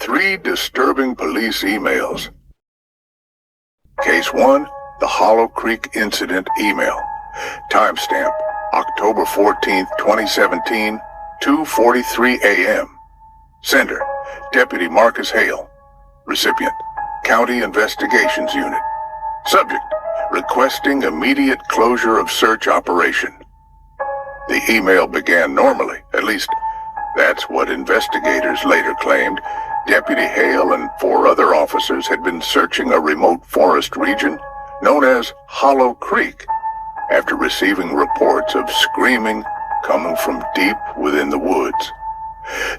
Three disturbing police emails. Case 1, the Hollow Creek Incident email. Timestamp, October 14th, 2017, 2:43 a.m. Sender, Deputy Marcus Hale. Recipient, County Investigations Unit. Subject, requesting immediate closure of search operation. The email began normally, at least that's what investigators later claimed. Deputy Hale and 4 other officers had been searching a remote forest region known as Hollow Creek after receiving reports of screaming coming from deep within the woods.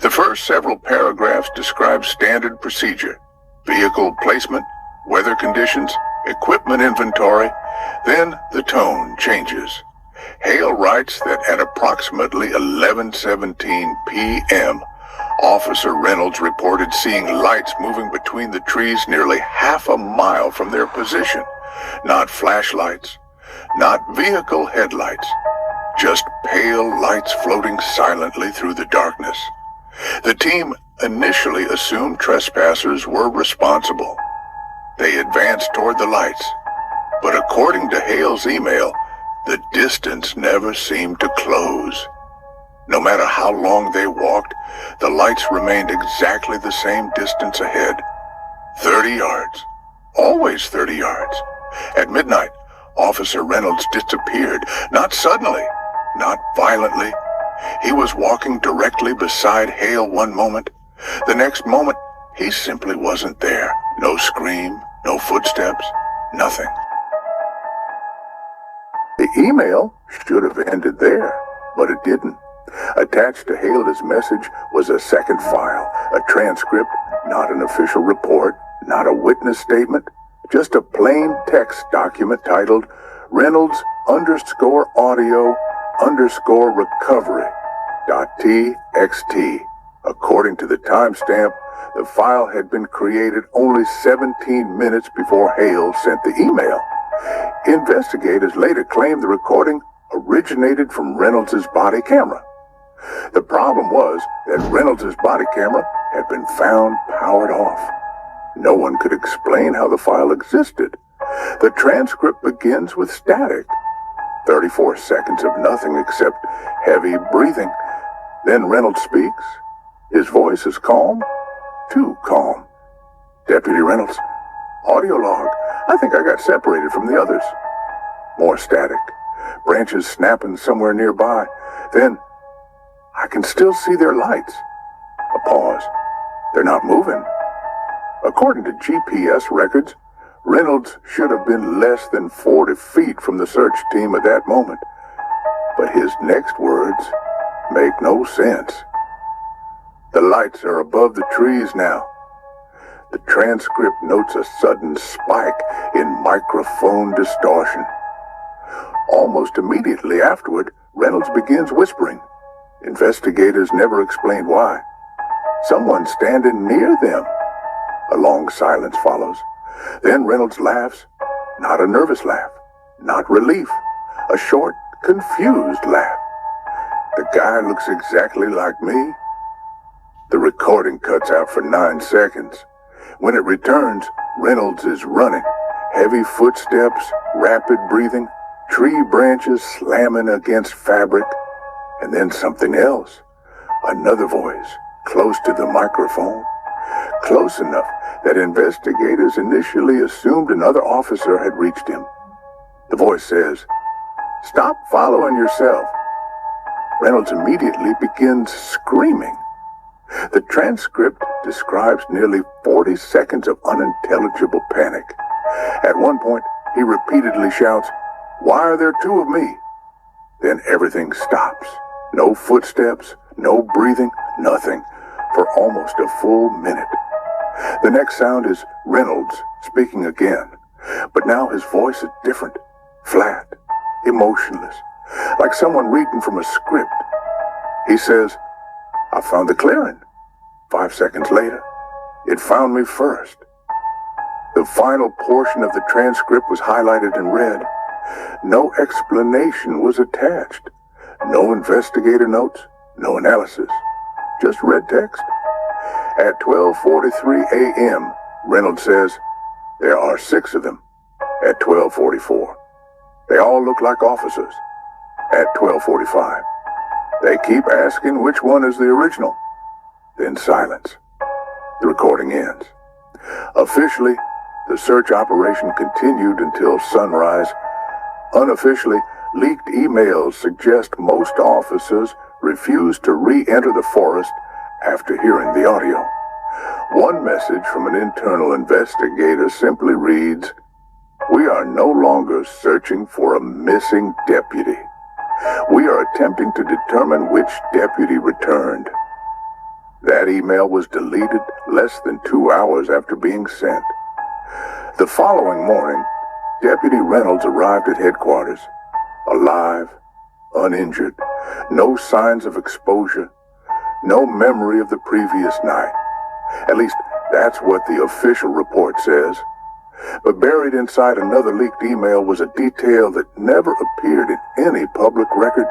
The first several paragraphs describe standard procedure: vehicle placement, weather conditions, equipment inventory. Then the tone changes. Hale writes that at approximately 11:17 p.m., Officer Reynolds reported seeing lights moving between the trees nearly half a mile from their position. Not flashlights, not vehicle headlights, just pale lights floating silently through the darkness. The team initially assumed trespassers were responsible. They advanced toward the lights, but according to Hale's email, the distance never seemed to close. No matter how long they walked, the lights remained exactly the same distance ahead. 30 yards. Always 30 yards. At midnight, Officer Reynolds disappeared. Not suddenly, not violently. He was walking directly beside Hale one moment. The next moment, he simply wasn't there. No scream, no footsteps, nothing. The email should have ended there, but it didn't. Attached to Hale's message was a second file, a transcript, not an official report, not a witness statement, just a plain text document titled Reynolds_audio_recovery.txt. According to the timestamp, the file had been created only 17 minutes before Hale sent the email. Investigators later claimed the recording originated from Reynolds' body camera. The problem was that Reynolds' body camera had been found powered off. No one could explain how the file existed. The transcript begins with static. 34 seconds of nothing except heavy breathing. Then Reynolds speaks. His voice is calm, too calm. Deputy Reynolds, audio log. I think I got separated from the others. More static. Branches snapping somewhere nearby. Then, I can still see their lights. A pause. They're not moving. According to GPS records, Reynolds should have been less than 40 feet from the search team at that moment. But his next words make no sense. The lights are above the trees now. The transcript notes a sudden spike in microphone distortion. Almost immediately afterward, Reynolds begins whispering. Investigators never explained why. Someone standing near them. A long silence follows. Then Reynolds laughs. Not a nervous laugh. Not relief. A short, confused laugh. The guy looks exactly like me. The recording cuts out for 9 seconds. When it returns, Reynolds is running. Heavy footsteps, rapid breathing, tree branches slamming against fabric, and then something else. Another voice, close to the microphone. Close enough that investigators initially assumed another officer had reached him. The voice says, "Stop following yourself." Reynolds immediately begins screaming. The transcript describes nearly 40 seconds of unintelligible panic. At one point, he repeatedly shouts, "Why are there 2 of me?" Then everything stops. No footsteps, no breathing, nothing, for almost a full minute. The next sound is Reynolds speaking again, but now his voice is different, flat, emotionless, like someone reading from a script. He says, "I found the clearing." 5 seconds later, "It found me first." The final portion of the transcript was highlighted in red. No explanation was attached. No investigator notes, no analysis, just red text. At 12:43 a.m., Reynolds says, there are 6 of them. At 12:44, they all look like officers. At 12:45, they keep asking which one is the original. Then silence. The recording ends. Officially, the search operation continued until sunrise. Unofficially, leaked emails suggest most officers refused to re-enter the forest after hearing the audio. One message from an internal investigator simply reads, "We are no longer searching for a missing deputy. We are attempting to determine which deputy returned." That email was deleted less than 2 hours after being sent. The following morning, Deputy Reynolds arrived at headquarters, alive, uninjured, no signs of exposure, no memory of the previous night. At least, that's what the official report says. But buried inside another leaked email was a detail that never appeared in any public record.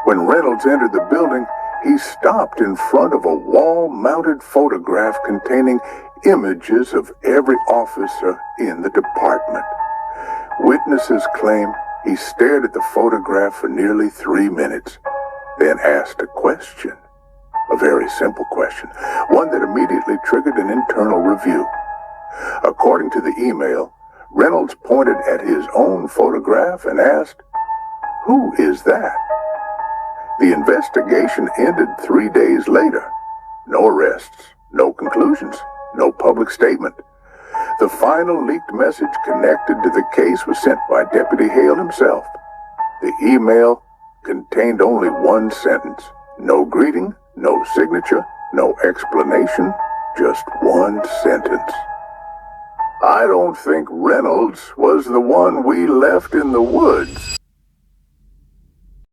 When Reynolds entered the building, he stopped in front of a wall-mounted photograph containing images of every officer in the department. Witnesses claim he stared at the photograph for nearly 3 minutes, then asked a question. A very simple question, one that immediately triggered an internal review. According to the email, Reynolds pointed at his own photograph and asked, "Who is that?" The investigation ended 3 days later. No arrests, no conclusions, no public statement. The final leaked message connected to the case was sent by Deputy Hale himself. The email contained only one sentence. No greeting, no signature, no explanation, just one sentence. "I don't think Reynolds was the one we left in the woods."